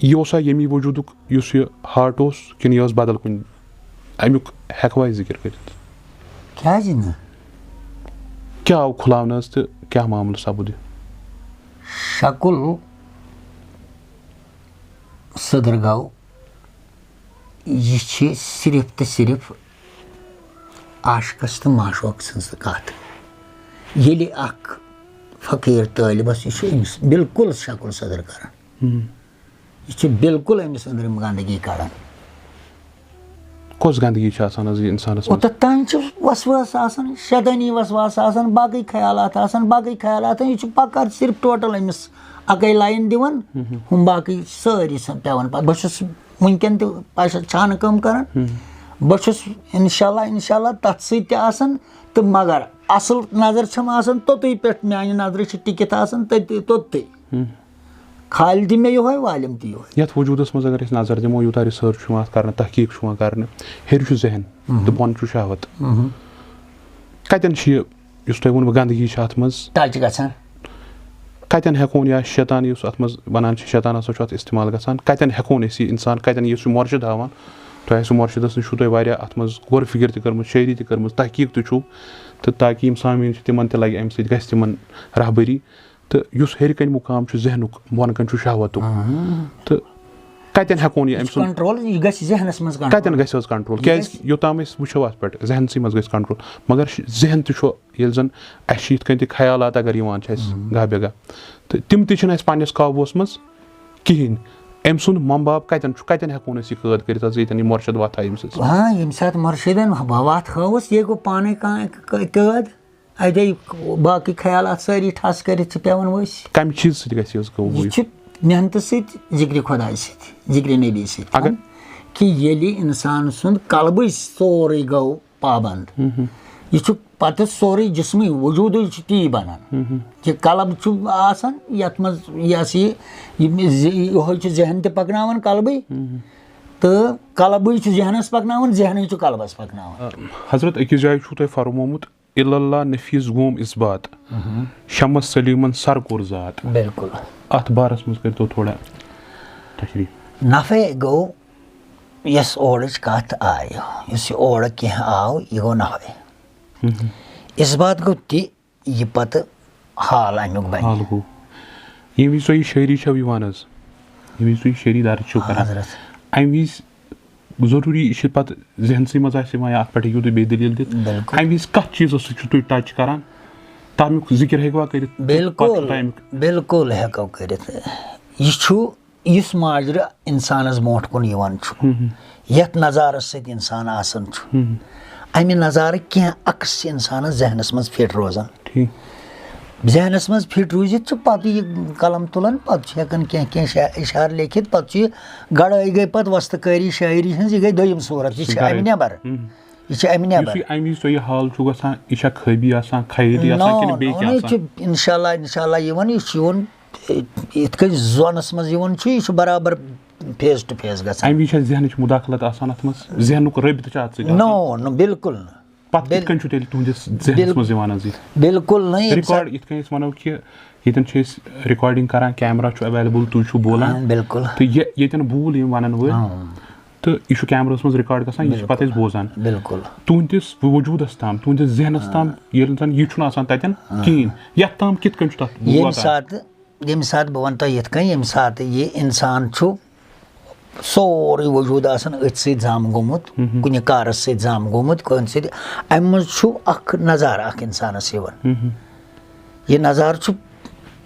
یہِ اوسا ییٚمی وجوٗدُک یُس یہِ ہاٹ اوس کِنہٕ یہِ ٲس بدل کُنہِ اَمیُک ہٮ۪کوا ذِکر کٔرِتھ کیٛازِ نہٕ کیٛاہ آو کھُلاونہٕ حظ تہٕ کیٛاہ معاملہٕ سپُد یہِ شکل صدر گوٚو یہِ چھِ صرف تہٕ صرف عاشقس تہٕ معشوق سٕنٛز کتھ ییٚلہِ اکھ فقیٖر طٲلبس یہِ چھُ أمِس بِلکُل شکل صدر کران یہِ چھُ بِلکُل أمِس أنٛدرِم گنٛدگی کڑان کۄس گنٛدگی چھِ آسان حظ یہِ اِنسانس منٛز اوٚتتھ تانۍ چھُ وسواس آسان شیطٲنی وسواس آسان باقٕے خیالات آسان یہِ چھُ پکان صرف ٹوٹل أمِس اکے لایِن دِوان ہُم باقٕے سٲری پیٚوان پتہٕ بہٕ چھُس وُنکیٚن تہِ چھانہٕ کٲم کران بہٕ چھُس انشاء اللہ تتھ سۭتۍ تہِ آسان تہٕ مگر اصل نظر چھم آسان توٚتُے پٮ۪ٹھ میانہِ نظرِ چھِ ٹِکِتھ آسان توٚتُے کھالہِ تہِ مےٚ یِہوے والٮ۪م تہِ یِہوے یتھ وجوٗدس منٛز اگر أسۍ نظر دِمو یوٗتاہ رِسٲرٕچ چھُ یِوان کرنہٕ تحقیٖق چھُ یِوان کرنہٕ ہیٚرِ چھُ ذہن تہٕ بۄنہٕ چھُ شہوت کتٮ۪ن چھُ یہِ یُس تۄہہِ ووٚنوٕ گنٛدگی چھِ اتھ منٛز ٹچ گژھان کتٮ۪ن ہٮ۪کون یا شیطان یُس اتھ منٛز ونان چھِ شیطان ہسا چھُ اتھ استعمال گژھان کتٮ۪ن ہٮ۪کون أسۍ یہِ انسان کتٮ۪ن یُس یہِ مۄرشِد ہاوان تۄہہِ آسوٕ مۄرشِدس نِش چھُو تۄہہِ واریاہ اتھ منٛز غور فِکر تہِ کٔرمٕژ شٲعری تہِ کٔرمٕژ تحقیٖق تہِ چھُو تہٕ تاکہِ یِم سامعیٖن چھِ تِمن تہِ لگہِ امہِ سۭتۍ گژھِ تِمن رہبٔری تہٕ یُس ہیٚرِ کنہِ مُقام چھُ ذہنُک بۄنہٕ کنہِ چھُ شہوتُک تہٕ کتٮ۪ن ہٮ۪کون یہِ أمۍ سُنٛد کنٹرول یہِ گژھِ ذہنس منٛز کتٮ۪ن گژھِ حظ کنٹرول کیازِ یوٚتام أسۍ وٕچھو اتھ پٮ۪ٹھ ذہنسٕے منٛز گژھِ کنٹرول مگر ذہن تہِ چھُ ییٚلہِ زن اسہِ چھِ یِتھ کٔنۍ تہِ خیالات اگر یِوان چھِ اسہِ گاہ بے گاہ تہٕ تِم تہِ چھِنہٕ اسہِ پننِس قابوٗوس منٛز کِہینۍ أمۍ سُنٛد ممباب کتٮ۪ن چھُ کتٮ۪ن ہٮ۪کون أسۍ یہِ قٲد کٔرِتھ حظ ییٚتٮ۪ن یہِ مۄرشِد وتھ ہاوِ أمِس ییٚمہِ ساتہٕ مۄرشِدن وتھ ہٲوٕس یہِ گوٚو پانے کانٛہہ قٲد اَتے باقٕے خیالات سٲری ٹھس کٔرِتھ چھِ پیٚوان ؤسۍ کمہِ چیٖزٕ سۭتۍ گژھِ حظ قوبوٗ یہِ چھُ محنتہٕ سۭتۍ ذِکرِ خۄداے سۭتۍ ذِکرِ نبی سۭتۍ کہِ ییٚلہِ اِنسان سُنٛد قلبٕے سورُے گوٚو پابنٛد یہِ چھُ پتہٕ سورُے جسمٕے وجوٗدٕے چھُ تی بنان کہِ قلب چھُ آسان یتھ منٛز یہِ ہسا یِہوے چھُ ذہن تہِ پکناوان قلبٕے تہٕ قلبٕے چھُ ذہنس پکناوان ذہنٕے چھُ قلبس پکناوان حضرت أکِس جایہِ چھُو تۄہہِ فرمومُت اللہ نفیٖس گوم اِثبات شمس سلیٖمن سر کوٚر ذات بِلکُل اتھ بارس منٛز کٔرۍتو تھوڑا تشریٖح نفے گوٚو یۄس اورٕچ کتھ آیہِ یُس یہِ اورٕ کینٛہہ آو یہِ گوٚو نفے اِثبات گوٚو تہِ یہِ پتہٕ حال امیُک بنہِ حال گوٚو ییٚمہِ وِزِ تۄہہِ یہِ شٲعری چھو یِوان حظ ییٚمہِ وِزِ تُہۍ یہِ شٲعری درٕج چھِو کران امہِ وِزِ ضروٗری یہِ چھِ پتہٕ ذہنسٕے منٛز آسہِ یِوان یا اتھ پٮ۪ٹھ ہیٚکِو تُہۍ بیٚیہِ دٔلیٖل دِتھ امہِ وِزِ کتھ چیٖزس سۭتۍ چھِو تُہۍ ٹچ کران تمیُک ذِکر ہیٚکوا کٔرِتھ بِلکُل ہٮ۪کو کٔرِتھ یہِ چھُ یُس ماجرٕ انسانس برونٛٹھ کُن یِوان چھُ یتھ نظارس سۭتۍ انسان آسان چھُ امہِ نظارٕ کینٛہہ عکس چھِ انسانس ذہنس منٛز فِٹ روزان ذہنس منٛز فِٹ روٗزِتھ چھُ پتہٕ یہِ قلم تُلان پتہٕ چھُ ہٮ۪کان کینٛہہ اِشارٕ لیکھِتھ پتہٕ چھُ یہِ گڑٲے گٔے پتہٕ وۄستہٕ کٲری شٲعری ہٕنٛز یہِ گٔے دوٚیِم صوٗرت یہِ چھِ امہِ نٮ۪بر یہِ چھِ امہِ نٮ۪بر یہِ چھُ انشاء اللہ یِوان یہِ چھُ یِوان یِتھ کٔنۍ زونس منٛز یِوان چھُ یہِ چھُ برابر فیس ٹُو فیس گژھان نو بِلکُل نہٕ بِلکُل نہٕ ییٚتٮ۪ن چھِ أسۍ رِکاڈِنٛگ کران کیمرا چھُ ایویلیبٕل تُہۍ چھِو بولان بِلکُل تہٕ ییٚتٮ۪ن بوٗل یِم ونن وٲلۍ تہٕ یہِ چھُ کیمراہس منٛز رِکاڈ گژھان یہِ چھِ پتہٕ أسۍ بوزان بِلکُل تُہنٛدِس وجوٗدس تام تُہنٛدِس ذہنس تام ییٚلہِ زن یہِ چھُنہٕ آسان تتٮ۪ن کِہینۍ یتھ تام کِتھ کٔنۍ چھُ تتھ ییٚمہِ ساتہٕ بہٕ ونہٕ تۄہہِ یِتھ کٔنۍ ییٚمہِ ساتہٕ یہِ انسان چھُ سورُے وجوٗد آسان أتھۍ سۭتۍ زام گوٚمُت کُنہِ کارس سۭتۍ زام گوٚمُت کُنہِ سۭتۍ امہِ منٛز چھُ اکھ نظارٕ اکھ انسانس یِوان یہِ نظارٕ چھُ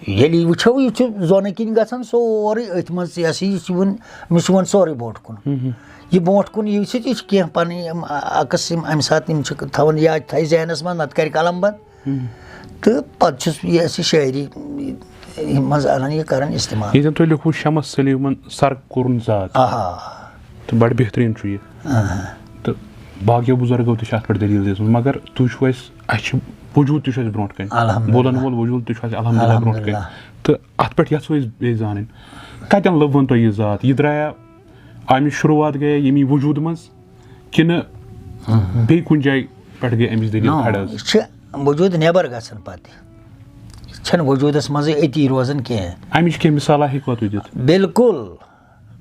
ییٚلہِ یہِ وٕچھو یہِ چھُ زۄنہٕ کِنۍ گژھان سورُے أتھۍ منٛز یہِ ہسا یہِ چھُ یِوان أمِس چھُ یِوان سورُے برونٛٹھ کُن یہِ برونٛٹھ کُن یہِ سۭتۍ یہِ چھِ کینٛہہ پنٕنۍ یِم عکس یِم امہِ ساتہٕ یِم چھِ تھاوان یا تھایہِ ذہنس منٛز نتہٕ کرِ قلم بنٛد تہٕ پتہٕ چھُس یہِ ہسا شٲعری منٛز انان یہِ کران استعمال ییٚتٮ۪ن تۄہہِ لیوٗکھوُ شمس سلیٖمن سر کوٚرُن ذات تہٕ بڑٕ بہتریٖن چھُ یہِ تہٕ باقیو بُزرگو تہِ چھِ اتھ پٮ۪ٹھ دٔلیٖل دِژمٕژ مگر تُہۍ چھِو اسہِ چھِ وجوٗد تہِ چھُ اسہِ برونٛٹھ کَنۍ بولن وول وجوٗد تہِ چھُ اسہِ الحمدُاللہ برونٛٹھ کَنۍ تہٕ اتھ پٮ۪ٹھ یژھو أسۍ بیٚیہِ زانٕنۍ کتٮ۪ن لٔبوُن تۄہہِ یہِ ذات یہِ درٛایا امِچ شروٗعات گٔیا ییٚمی وجوٗد منٛز کِنہٕ بیٚیہِ کُنہِ جایہِ پٮ۪ٹھ گٔے امِچ دٔلیٖل کھڑ حظ یہِ چھِ وجوٗد نٮ۪بر گژھان پتہٕ یہِ چھنہٕ وجوٗدس منٛزٕے أتی روزان کینٛہہ امِچ کینٛہہ مِثالا ہیٚکوا تُہۍ دِتھ بِلکُل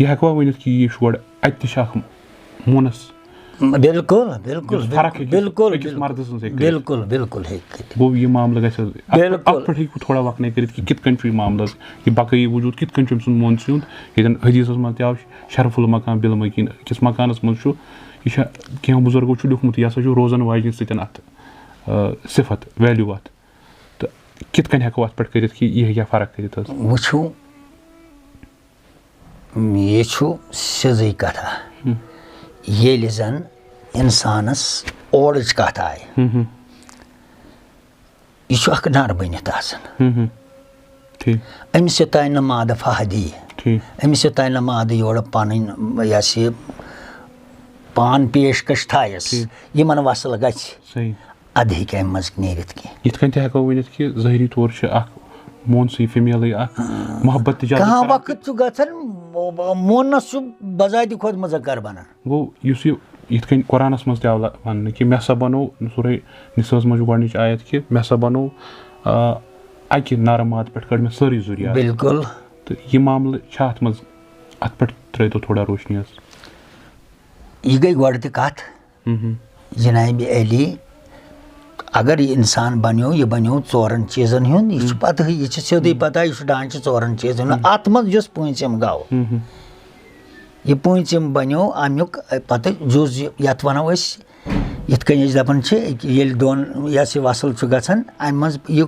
یہِ ہٮ۪کوا ؤنِتھ کہِ یہِ چھُ گۄڈٕ اَتہِ تہِ چھِ اکھ مونَس بِلکُل بِلکُل بِلکُل أکِس مردٕ سٕنٛز بِلکُل بِلکُل ہیٚکہِ گوٚو یہِ معاملہٕ گژھِ حظ اَتھ پٮ۪ٹھ ہیٚکِو تھوڑا وقنَے کٔرِتھ کہِ کِتھ کٔنۍ چھُ یہِ معاملہٕ حظ یہِ بقٲیی وجوٗد کِتھ کٔنۍ چھُ أمۍ سُنٛد مون سیُن ییٚتٮ۪ن حدیٖثَس منٛز تہِ آو شرف المکان بالمکیٖن أکِس مکانَس منٛز چھُ یہِ چھا کینٛہہ بُزرگو چھُ لیوٗکھمُت یہِ ہسا چھُ روزن واجنہِ سۭتۍ اَتھ صِفت ویلیوٗ اَتھ تہٕ کِتھ کٔنۍ ہٮ۪کو اَتھ پٮ۪ٹھ کٔرِتھ کہِ یہِ ہیٚکہِ فرق کٔرِتھ حظ وٕچھو یہِ چھُ سیٚزٕے کتھا ییٚلہِ زن اِنسانس اورٕچ کتھ آیہِ یہِ چھُ اکھ نر بٔنِتھ آسان أمِس یوٚتانۍ نہٕ مادٕ فاہہ دِیہِ أمِس یوٚتانۍ نہٕ مادٕ یورٕ پنٕنۍ یہِ ہسا یہِ پان پیشکش تھایس یِمن وصل گژھِ ادٕ ہیٚکہِ امہِ منٛز نیٖرِتھ کینٛہہ یِتھ کٔنۍ تہِ ہٮ۪کو ؤنِتھ کہِ ظٲہری طور چھِ اکھ مونسٕے فِمیلٕے اکھ محبت تہِ کانٛہہ وقت چھُ گژھان مونس چھُ بذاتہِ کھۄتہٕ مُذکر بنان گوٚو یُس یہِ یِتھ کٔنۍ قرآنس منٛز تہِ آو وننہٕ کہِ مےٚ ہسا بنوو سورُے نِساہس منٛز چھُ گۄڈنِچ آیت کہِ مےٚ ہسا بنوو اکہِ نرٕ مادٕ پٮ۪ٹھ کٔڑ مےٚ سٲرٕے ضروٗریات بِلکُل تہٕ یہِ معاملہٕ چھا اتھ منٛز اتھ پٮ۪ٹھ ترٲیتو تھوڑا روشنی حظ یہِ گٔے گۄڈٕ تہِ کتھ جنابِ علی اگر یہِ اِنسان بنیو یہِ بنیو ژورن چیٖزن ہُنٛد یہِ چھُ پتہٕ یہِ چھِ سیوٚدُے پتہ یہِ چھُ ڈانچہِ ژورن چیٖزن ہُنٛد اتھ منٛز یُس پوٗنٛژِم گوٚو یہِ پوٗنٛژِم بنیو امیُک پتہٕ جُز یتھ ونو أسۍ یِتھ کٔنۍ أسۍ دپان چھِ ییٚلہِ دۄن یہِ ہسا یہِ وصل چھُ گژھان امہِ منٛز یہِ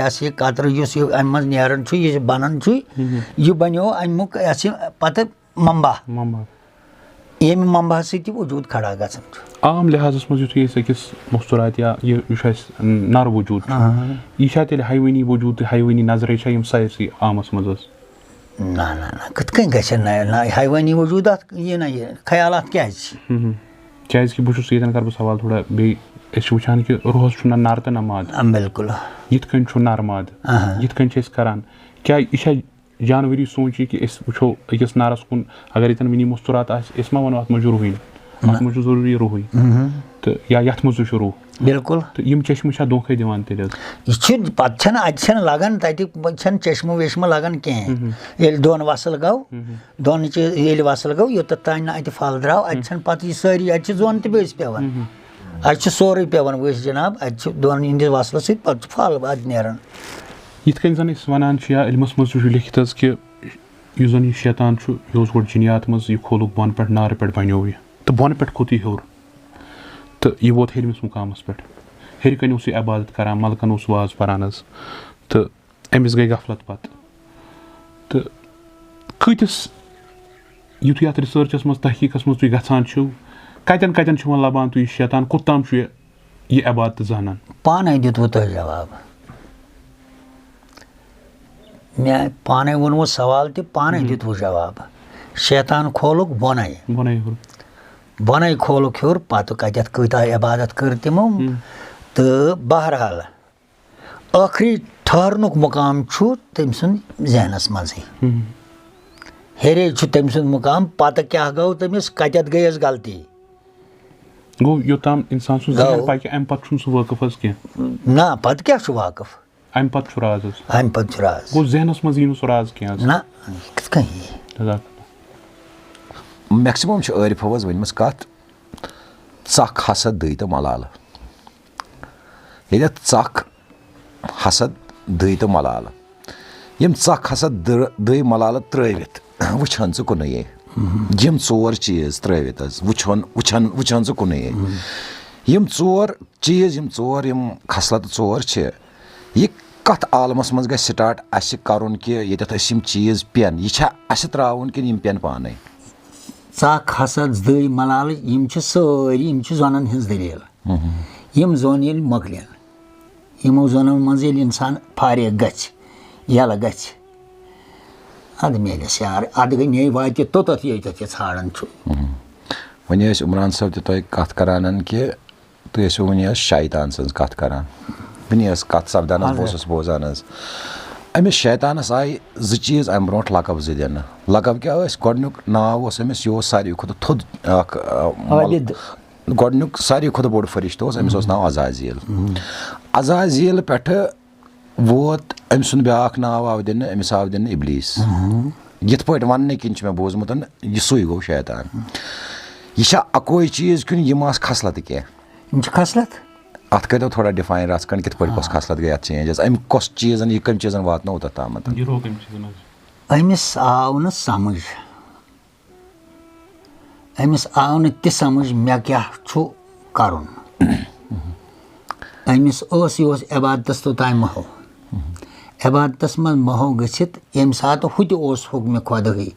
ہسا یہِ قطرٕ یُس یہِ امہِ منٛز نیران چھُ یہِ بنان چھُ یہِ بنیو امیُک یہِ ہسا یہِ پتہٕ ممبا ییٚمہِ ممبا سۭتۍ تہِ وجوٗد کھڑا گژھان چھُ عام لحاظس منٛز یُتھُے أسۍ أکِس مستوٗرات یا یہِ چھُ اَسہِ نر وجوٗد چھُ یہِ چھا تیٚلہِ حیوٲنی وجوٗد تہٕ حیوٲنی نظرے چھا یِم سٲرسٕے عامس منٛز حظ نہ کِتھ کٔنۍ گژھن نہ حیوٲنی وجوٗد اتھ یہِ نہ یہِ خیالات کیازِ چھِ کیازِ کہِ بہٕ چھُس ییٚتٮ۪ن کرٕ بہٕ سوال تھوڑا بیٚیہِ أسۍ چھِ وٕچھان کہِ روحس چھُ نہ نر تہٕ نہ مادٕ بِلکُل یِتھ کٔنۍ چھُ نر مادٕ یِتھ کٔنۍ چھِ أسۍ کران کیٛاہ یہِ چھا جانؤری سونٛچ کہِ أسۍ وٕچھو أکِس نرس کُن اگر ییٚتٮ۪ن وٕنی مستوٗرات آسہِ أسۍ ما وَنو اتھ منٛز چھُ روٗحٕے اتھ منٛز چھُ ضروٗری روٗحٕے تہٕ یا یتھ منٛز تہِ چھُ روٗح بِلکُل تہٕ یِم چشمہٕ چھا دھوکھے دِوان تیٚلہِ حظ یہِ چھُ پتہٕ چھنہٕ اتہِ چھنہٕ لگان تتہِ چھنہٕ چشمہٕ وشمہٕ لگان کینٛہہ ییٚلہِ دۄن وصل گوٚو دۄن ییٚلہِ وصل گوٚو یوٚتتھ تانۍ نہٕ اتہِ پھل درٛاو اتہِ چھنہٕ پتہٕ یہِ سٲری اتہِ چھِ زۄن تہِ ؤسۍ پیٚوان اتہِ چھُ سورُے پیٚوان ؤسۍ جناب اتہِ چھُ دۄن ہٕنٛدِس وصلہٕ سۭتۍ پتہٕ چھُ پھل اتہِ نیران یِتھ کٔنۍ زن أسۍ ونان چھِ یا علمس منٛز تہِ چھُ لیکھِتھ حظ کہِ یُس زن یہِ شیطان چھُ یہِ اوس گۄڈٕ جِنیات منٛز یہِ کھولُکھ بۄنہٕ پٮ۪ٹھ نارٕ پٮ۪ٹھ بنیو یہِ تہٕ بۄنہٕ پٮ۪ٹھ کھوٚت یہِ ہیوٚر تہٕ یہِ ووت ہیٚرمِس مُقامس پٮ۪ٹھ ہیٚرِ کَنۍ اوس یہِ عبادت کران ملکن اوس واز پران حظ تہٕ أمِس گٔے غفلت پتہٕ تہٕ کۭتِس یُتھُے اتھ رِسٲرچس منٛز تحقیٖقس منٛز تُہۍ گژھان چھِو کتٮ۪ن کتٮ۪ن چھُ وۄنۍ لبان تُہۍ یہِ شیطان کوٚتام چھُ یہِ عبادتہٕ زانان پانے دیُتوٕ تۄہہِ جواب مےٚ پانے ووٚنوٕ سوال تہِ پانے دیُتوٕ جواب شیطان کھولُکھ بۄنَے کھولُکھ ہیوٚر پتہٕ کتٮ۪تھ کۭتیاہ عبادت کٔر تِمو تہٕ بہرحال ٲخری ٹھہرنُک مُقام چھُ تٔمۍ سُنٛد ذہنس منٛزٕے ہیٚرے چھُ تٔمۍ سُنٛد مُقام پتہٕ کیٛاہ گوٚو تٔمِس کتٮ۪تھ گٔیس غلطی گوٚو یوٚتام اِنسان سُنٛد ذہن پکہِ امہِ پتہٕ چھُنہٕ سُہ وٲقف حظ کینٛہہ نہ پتہٕ کیٛاہ چھُ واقف امہِ پتہٕ چھُ راز حظ امہِ پتہٕ چھُ راز گوٚو ذہنس منٛز یی نہٕ سُہ راز کینٛہہ حظ نہ کِتھ کٔنۍ یی میکسِمم چھِ عٲرِفو حظ ؤنمٕژ کتھ ژکھ حسد دٔے تہٕ ملالہٕ ییٚتٮ۪تھ ژکھ حسد دٔے تہٕ ملالہٕ یِم ژکھ حسد دٔے ملالہٕ ترٲوِتھ وٕچھان ژٕ کُنُے یِم ژور چیٖز ترٲوِتھ حظ وٕچھان ژٕ کُنُے یِم ژور چیٖز یِم ژور یِم خصلتہٕ ژور چھِ یہِ کتھ عالمس منٛز گژھِ سٹاٹ اسہِ کرُن کہِ ییٚتٮ۪تھ أسۍ یِم چیٖز پٮ۪ن یہِ چھا اسہِ ترٛاوُن کِنہٕ یِم پٮ۪ن پانے ژکھ حسد دٔے ملالہٕ یِم چھِ سٲری یِم چھِ زۄنن ہٕنٛز دٔلیٖل یِم زۄن ییٚلہِ مۄکلن یِمو زۄنن منٛز ییٚلہِ انسان فارغ گژھِ یلہٕ گژھِ ادٕ میلٮ۪س یار ادٕ گٔے واتہِ توٚتتھ ییٚتٮ۪تھ یہِ ژھانڈان چھُ وۄنۍ ٲسۍ عمران صٲب تہِ تۄہہِ کتھ کران کہِ تُہۍ ٲسِو وُنہِ حظ شیطان سٕنٛز کتھ کران وُنہِ ٲس کتھ سپدان حظ بہٕ اوسُس بوزان حظ أمِس شیطانس آیہِ زٕ چیٖز امہِ برونٛٹھ لقب زٕ دِنہٕ لقب کیٛاہ ٲسۍ گۄڈنیُک ناو اوس أمِس یہِ اوس ساروی کھۄتہٕ تھوٚد اکھ گۄڈنیُک ساروی کھۄتہٕ بوٚڑ فرشتہٕ اوس أمِس اوس ناو عزازیٖل پٮ۪ٹھٕ ووت أمۍ سُنٛد بیٛاکھ ناو آو دِنہٕ أمِس آو دِنہٕ اِبلیٖس یِتھ پٲٹھۍ وَننہٕ کِنۍ چھُ مےٚ بوٗزمُت یہِ سُے گوٚو شیطان یہِ چھا اَکوے چیٖز کِنہٕ یِم آسہٕ خصلت کینٛہہ یِم چھِ خصلت اَتھ کٔرۍتو تھوڑا ڈِفاین رَژھ کھنٛڈ کِتھ پٲٹھۍ کۄس خصلت گٔے اَتھ چینٛج حظ اَمہِ کۄس چیٖزَن یہِ کَمہِ چیٖزَن واتنوو تَتھ تامَتھ أمِس آو نہٕ سَمٕجھ أمِس آو نہٕ تہِ سَمٕجھ مےٚ کیٛاہ چھُ کَرُن أمِس اوس یہِ اوس عبادتَس توٚتام مۄہو عبادتَس منٛز مۄہو گٔژھِتھ ییٚمہِ ساتہٕ ہُہ تہِ اوس حُکمہِ خۄدہٕے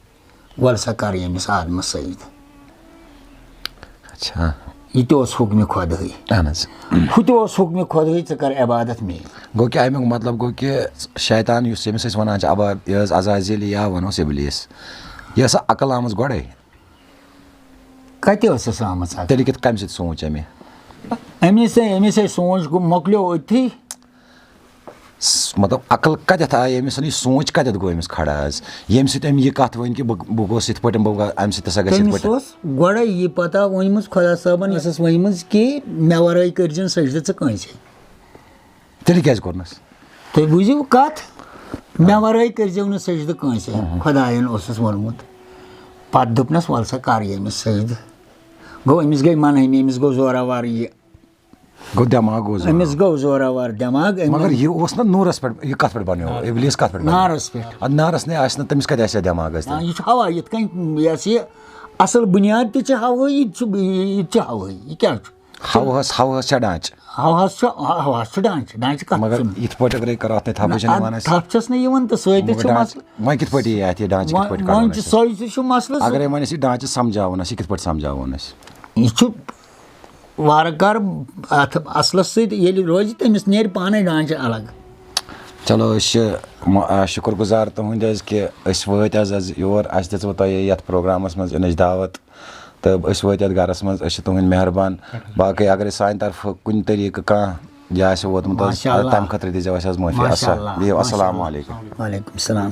وَلہٕ سا کَر ییٚمِس آدمَس سۭتۍ اچھا یہِ تہِ اوس حُکمہِ خۄدہٕے اہن حظ ہُہ تہِ اوس حُکمہِ خۄدہٕے ژٕ کَر عبادت مے گوٚو کہِ اَمیُک مطلب گوٚو کہِ شیطان یُس ییٚمِس أسۍ وَنان چھِ یہِ حظ عزازِل یا وَنوس اِبلیٖس یہِ ٲسا عقل آمٕژ گۄڈَے کَتہِ ٲسٕس آمٕژ تیٚلہِ کِتھ کَمہِ سۭتۍ سونٛچ أمۍ أمِس سونٛچ مۄکلیو أتھی مطلب عقل کَتٮ۪تھ آیہِ أمِس یہِ سونٛچ کَتٮ۪تھ گوٚو أمِس کھڑا حظ ییٚمہِ سۭتۍ أمۍ یہِ کَتھ ؤنۍ کہِ بہٕ گوٚژھ یِتھ پٲٹھۍ بہٕ اَمہِ سۭتۍ ہسا گژھِ تٔمِس اوس گۄڈَے یہِ پَتہ ؤنمٕژ خۄدا صٲبَن ٲسٕس ؤنمٕژ کہِ مےٚ وَرٲے کٔرۍزِ سجدٕ ژٕ کٲنٛسے تیٚلہِ کیٛازِ کوٚرنَس تُہۍ بوٗزِو کَتھ مےٚ وَرٲے کٔرۍزیو نہٕ سجدٕ کٲنٛسے خۄدایَن اوسُس ووٚنمُت پَتہٕ دوٚپنَس وَلہٕ سا کَر ییٚمِس سجدٕ گوٚو أمِس گٔے مَنٲنی أمِس گوٚو زوراوار یہِ گوٚو دٮ۪ماغ گوٚو أمِس گوٚو زوراوار دٮ۪ماغ مگر یہِ اوس نہ نوٗرَس پٮ۪ٹھ یہِ کَتھ پٮ۪ٹھ بَنیو اِبلیٖس کَتھ پٮ۪ٹھ نارَس پٮ۪ٹھ اَدٕ نارَس نَے آسہِ نہٕ تٔمِس کَتہِ آسہِ ہا دٮ۪ماغ ٲسۍ یہِ چھُ ہوا یِتھ کٔنۍ یہِ ہسا یہِ اَصٕل بُنیاد تہِ چھِ ہوٲیی یہِ تہِ چھُ ہوٲیی یہِ کیٛاہ چھُ ہواہَس چھا ڈانٛچہِ ہواہَس چھُ ڈانٛچہِ کَتھ مگر یِتھ پٲٹھۍ اگرے کَرو اَتھ تھپھ چھِ نِوان اَسہِ تھپھ چھَس نہٕ یِوان تہٕ سۭتۍ چھُ مسلہٕ وۄنۍ کِتھ پٲٹھۍ یی اَتھ یہِ ڈانٛچہِ کِتھ پٲٹھۍ وۄنۍ چھُ سۄے تہِ چھُ مسلہٕ اگرے وۄنۍ أسۍ یہِ ڈانٛچہِ سَمجھاوون اَسہِ یہِ کِتھ پٲٹھۍ سَمجھاوون أسۍ یہِ چھُ وارٕ کارٕ اَتھ اَصلَس سۭتۍ ییٚلہِ روزِ تٔمِس نیرِ پانَے ڈانٛچہِ الگ چلو أسۍ چھِ شُکُر گُزار تُہٕنٛدۍ حظ کہِ أسۍ وٲتۍ حظ یور اَسہِ دِژوٕ تۄہہِ یَتھ پرٛوگرامَس منٛز یِنٕچ دعوت تہٕ أسۍ وٲتۍ یَتھ گَرَس منٛز أسۍ چھِ تُہٕنٛدۍ مہربان باقٕے اگرے سانہِ طرفہٕ کُنہِ طریٖقہٕ کانٛہہ یہِ آسہِ ووتمُت حظ تَمہِ خٲطرٕ دیٖزیو اَسہِ حظ معٲفی بِہِو اَسَلامُ علیکُم وعلیکُم السلام